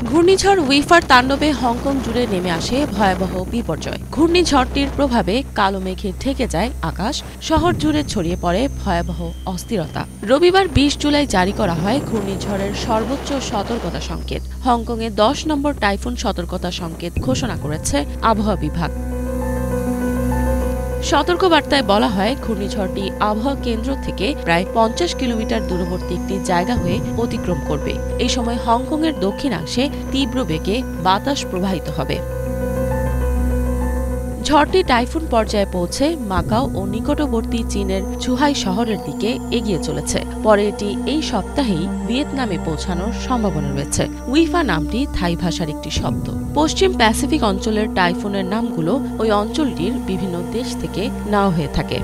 ঘূর্ণিঝড় উইফার তাণ্ডবে হংকং জুড়ে নেমে আসে ভয়াবহ বিপর্যয়। ঘূর্ণিঝড়টির প্রভাবে কালো মেঘে ঢেকে যায় আকাশ, শহর জুড়ে ছড়িয়ে পড়ে ভয়াবহ অস্থিরতা। রবিবার ২০ জুলাই জারি করা হয় ঘূর্ণিঝড়ের সর্বোচ্চ সতর্কতা সংকেত। হংকংয়ে ১০ নম্বর টাইফুন সতর্কতা সংকেত ঘোষণা করেছে আবহাওয়া বিভাগ। সতর্কবার্তায় বলা হয়, ঘূর্ণিঝড়টি আবহাওয়া কেন্দ্র থেকে প্রায় ৫০ কিলোমিটার দূরবর্তী একটি জায়গা হয়ে অতিক্রম করবে। এই সময় হংকংয়ের দক্ষিণাংশে তীব্র বেগে বাতাস প্রবাহিত হবে। ঝড়টি টাইফুন পর্যায়ে পৌঁছে মাকাও ও নিকটবর্তী চীনের চুহাই শহরের দিকে এগিয়ে চলেছে। পরে এটি এই সপ্তাহেই ভিয়েতনামে পৌঁছানোর সম্ভাবনা রয়েছে। উইফা নামটি থাই ভাষার একটি শব্দ। পশ্চিম প্যাসিফিক অঞ্চলের টাইফুনের নামগুলো ওই অঞ্চলটির বিভিন্ন দেশ থেকে নেওয়া হয়ে থাকে।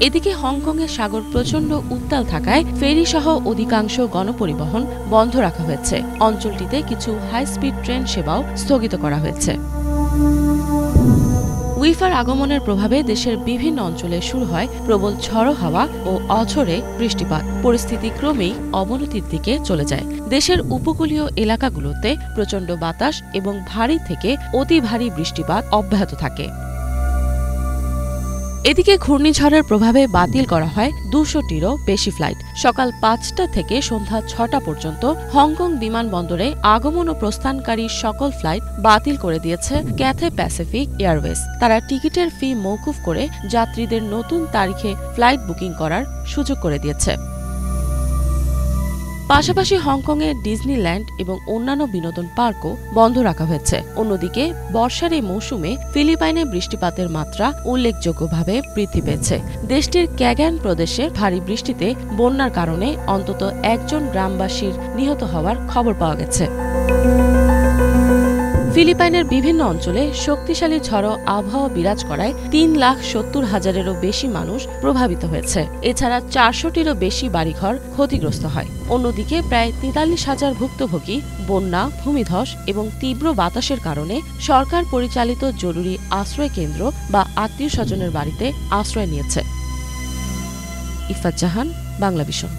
এদিকে হংকংয়ের সাগর প্রচণ্ড উত্তাল থাকায় ফেরি সহ অধিকাংশ গণপরিবহন বন্ধ রাখা হয়েছে। অঞ্চলটিতে কিছু হাই স্পিড ট্রেন সেবাও স্থগিত করা হয়েছে। উইফার আগমনের প্রভাবে দেশের বিভিন্ন অঞ্চলে শুরু হয় প্রবল ঝড়ো হাওয়া ও অঝোরে বৃষ্টিপাত। পরিস্থিতি ক্রমেই অবনতির দিকে চলে যায়। দেশের উপকূলীয় এলাকাগুলোতে প্রচণ্ড বাতাস এবং ভারী থেকে অতি ভারী বৃষ্টিপাত অব্যাহত থাকে। এদিকে ঘূর্ণিঝড়ের প্রভাবে বাতিল করা হয় ২০০টিরও বেশি ফ্লাইট। সকাল ৫টা থেকে সন্ধ্যা ৬টা পর্যন্ত হংকং বিমানবন্দরে আগমন ও প্রস্থানকারী সকল ফ্লাইট বাতিল করে দিয়েছে ক্যাথে প্যাসিফিক এয়ারওয়েজ। তারা টিকিটের ফি মওকুফ করে যাত্রীদের নতুন তারিখে ফ্লাইট বুকিং করার সুযোগ করে দিয়েছে। পাশাপাশি হংকংয়ে ডিজনিল্যান্ড এবং অন্যান্য বিনোদন পার্কও বন্ধ রাখা হয়েছে। অন্যদিকে বর্ষার এই মৌসুমে ফিলিপাইনে বৃষ্টিপাতের মাত্রা উল্লেখযোগ্যভাবে বৃদ্ধি পেয়েছে। দেশটির ক্যাগান প্রদেশে ভারী বৃষ্টিতে বন্যার কারণে অন্তত একজন গ্রামবাসীর নিহত হওয়ার খবর পাওয়া গেছে। ফিলিপাইনের বিভিন্ন অঞ্চলে শক্তিশালী ঝড়ো আবহাওয়া বিরাজ করায় ৩,৭০,০০০-এরও বেশি মানুষ প্রভাবিত হয়েছে। এছাড়া ৪০০টিরও বেশি বাড়িঘর ক্ষতিগ্রস্ত হয়। অন্যদিকে প্রায় ৪৩,০০০ ভুক্তভোগী বন্যা, ভূমিধস এবং তীব্র বাতাসের কারণে সরকার পরিচালিত জরুরি আশ্রয় কেন্দ্র বা আত্মীয় স্বজনের বাড়িতে আশ্রয় নিয়েছে। ইফাত জাহান, বাংলাভিশন।